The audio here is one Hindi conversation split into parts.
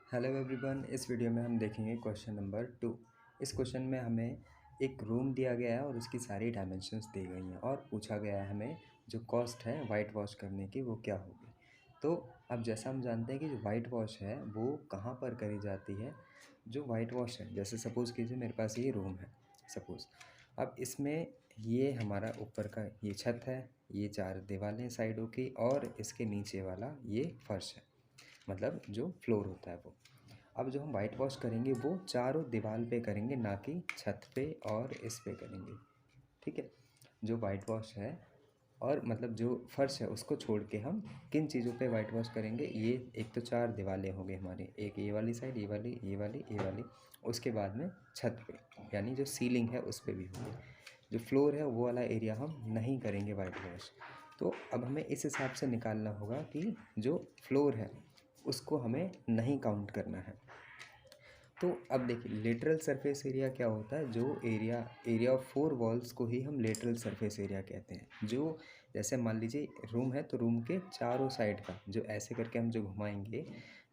हेलो एवरीवन, इस वीडियो में हम देखेंगे क्वेश्चन नंबर 2। इस क्वेश्चन में हमें एक रूम दिया गया है और उसकी सारी डायमेंशंस दी गई हैं और पूछा गया है हमें जो कॉस्ट है वाइट वॉश करने की वो क्या होगी। तो अब जैसा हम जानते हैं कि जो वाइट वॉश है वो कहाँ पर करी जाती है। जो वाइट वॉश है, जैसे सपोज़ कीजिए मेरे पास ये रूम है सपोज़। अब इसमें ये हमारा ऊपर का ये छत है, ये 4 दीवारें साइडों की और इसके नीचे वाला ये फर्श है, मतलब जो फ्लोर होता है वो। अब जो हम वाइट वॉश करेंगे वो चारों दीवार पे करेंगे, ना कि छत पे और इस पे करेंगे। ठीक है, जो वाइट वॉश है और मतलब जो फर्श है उसको छोड़ के हम किन चीज़ों पे वाइट वॉश करेंगे। ये एक तो 4 दीवारें हो गई हमारी, एक ये वाली साइड, ये वाली, ये वाली, ये वाली। उसके बाद में छत पे यानी जो सीलिंग है उस पे भी होगी। जो फ्लोर है वो वाला एरिया हम नहीं करेंगे वाइट वॉश। तो अब हमें इस हिसाब से निकालना होगा कि जो फ्लोर है उसको हमें नहीं काउंट करना है। तो अब देखिए लेटरल सरफेस एरिया क्या होता है। जो एरिया ऑफ 4 वॉल्स को ही हम लेटरल सरफेस एरिया कहते हैं। जो जैसे मान लीजिए रूम है तो रूम के चारों साइड का जो ऐसे करके हम जो घुमाएंगे,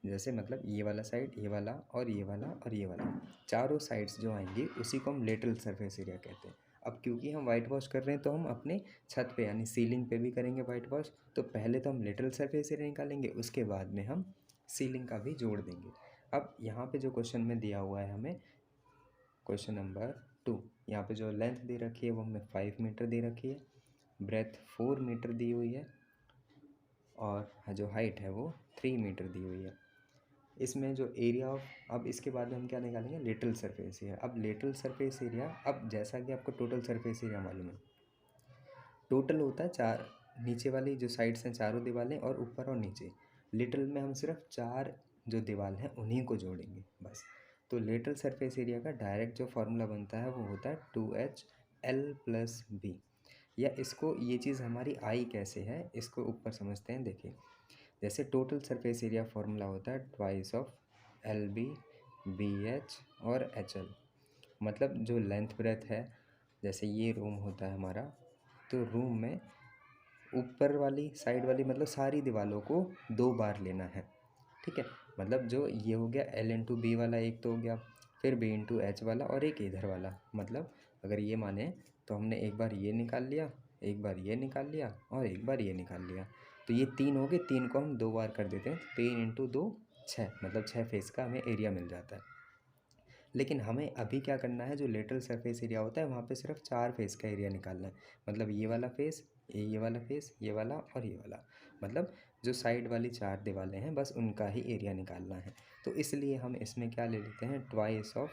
जैसे मतलब ये वाला साइड, ये वाला और ये वाला और ये वाला, चारों साइड्स जो आएंगे उसी को हम लेटरल सरफेस एरिया कहते हैं। अब क्योंकि हम वाइट वॉश कर रहे हैं तो हम अपने छत पे यानी सीलिंग पे भी करेंगे वाइट वॉश। तो पहले तो हम लेटरल सरफेस एरिया निकालेंगे, उसके बाद में हम सीलिंग का भी जोड़ देंगे। अब यहाँ पे जो क्वेश्चन में दिया हुआ है हमें क्वेश्चन नंबर 2, यहाँ पे जो लेंथ दे रखी है वो हमें 5 मीटर दे रखी है, ब्रेथ 4 मीटर दी हुई है और जो हाइट है वो 3 मीटर दी हुई है। इसमें जो एरिया ऑफ, अब इसके बाद में हम क्या निकालेंगे, लेटरल सरफेस एरिया। अब लेटरल सरफेस एरिया, अब जैसा कि आपको टोटल सरफेस एरिया मालूम है, टोटल होता है 4, नीचे वाली जो साइड्स हैं चारों दीवारें और ऊपर और नीचे। लिटरल में हम सिर्फ 4 जो दीवार हैं उन्हीं को जोड़ेंगे बस। तो लेटरल सरफेस एरिया का डायरेक्ट जो फार्मूला बनता है वो होता है 2HL+B। या इसको ये चीज़ हमारी आई कैसे है इसको ऊपर समझते हैं। देखिए जैसे टोटल सरफेस एरिया फार्मूला होता है ट्वाइस ऑफ LB BH और HL। मतलब जो लेंथ ब्रेथ है, जैसे ये रूम होता है हमारा, तो रूम में ऊपर वाली साइड वाली मतलब सारी दीवारों को 2 बार लेना है। ठीक है, मतलब जो ये हो गया L/B वाला एक तो हो गया, फिर B/H वाला और एक इधर वाला। मतलब अगर ये माने तो हमने एक बार ये निकाल लिया, एक बार ये निकाल लिया और एक बार ये निकाल लिया। तो ये 3 हो गए, 3 को हम 2 बार कर देते हैं, 3 × 2 6, मतलब 6 फेस का हमें एरिया मिल जाता है। लेकिन हमें अभी क्या करना है, जो लेटरल सरफेस एरिया होता है वहाँ पे सिर्फ 4 फेस का एरिया निकालना है। मतलब ये वाला फेस, ये वाला फेस, ये वाला और ये वाला, मतलब जो साइड वाली 4 दीवारें हैं बस उनका ही एरिया निकालना है। तो इसलिए हम इसमें क्या ले लेते हैं, ट्वाइस ऑफ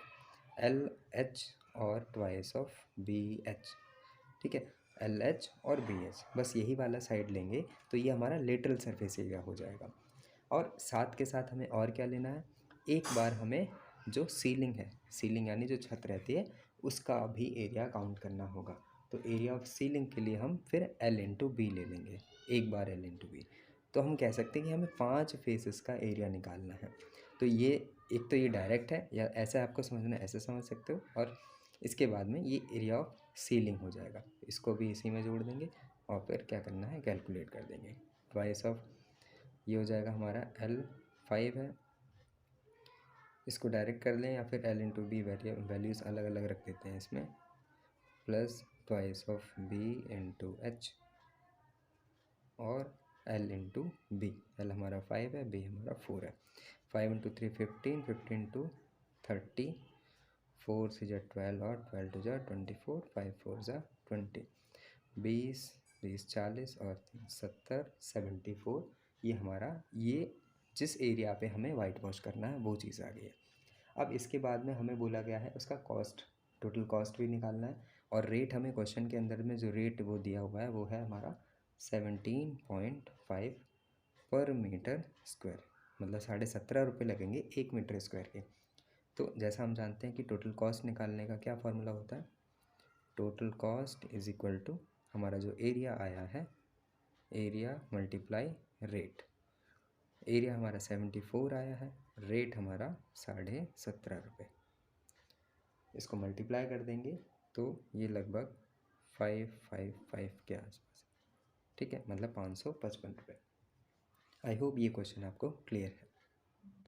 LH और ट्वाइस ऑफ BH। ठीक है, LH और BH, बस यही वाला साइड लेंगे तो ये हमारा लेटरल सरफेस एरिया हो जाएगा। और साथ के साथ हमें और क्या लेना है, एक बार हमें जो सीलिंग है, सीलिंग यानी जो छत रहती है उसका भी एरिया काउंट करना होगा। तो एरिया ऑफ सीलिंग के लिए हम फिर L/B ले लेंगे, एक बार L/B। तो हम कह सकते हैं कि हमें 5 फेसेस का एरिया निकालना है। तो ये एक तो ये डायरेक्ट है, या ऐसा आपको समझना है ऐसे समझ सकते हो, और इसके बाद में ये एरिया ऑफ सीलिंग हो जाएगा, इसको भी इसी में जोड़ देंगे और फिर क्या करना है, कैलकुलेट कर देंगे। ट्वाइस ऑफ ये हो जाएगा हमारा L5 है, इसको डायरेक्ट कर लें या फिर L/B वैल्यूज़ अलग अलग रख देते हैं इसमें, प्लस ट्वाइस ऑफ B/H और L/B। L हमारा 5 है, B हमारा 4 है। 5 × 3 15, 15 × 2 30, 4 से जा 12 और 12 जा 24, 5 4 जा 20, 20 20 40 और 70 74। ये हमारा ये जिस एरिया पे हमें वाइट वॉश करना है वो चीज़ आ गई है। अब इसके बाद में हमें बोला गया है उसका कॉस्ट, टोटल कॉस्ट भी निकालना है। और रेट हमें क्वेश्चन के अंदर में जो रेट वो दिया हुआ है वो है हमारा 17.5 पर मीटर स्क्वायर, मतलब 17.5 रुपये लगेंगे 1 मीटर स्क्वायर के। तो जैसा हम जानते हैं कि टोटल कॉस्ट निकालने का क्या फार्मूला होता है, total cost is equal to हमारा जो एरिया आया है, एरिया मल्टीप्लाई रेट। एरिया हमारा 74 आया है, रेट हमारा 17.5 रुपये। इसको मल्टीप्लाई कर देंगे तो ये लगभग 555 के आसपास। ठीक है, मतलब 555 रुपये। आई होप ये क्वेश्चन आपको क्लियर है।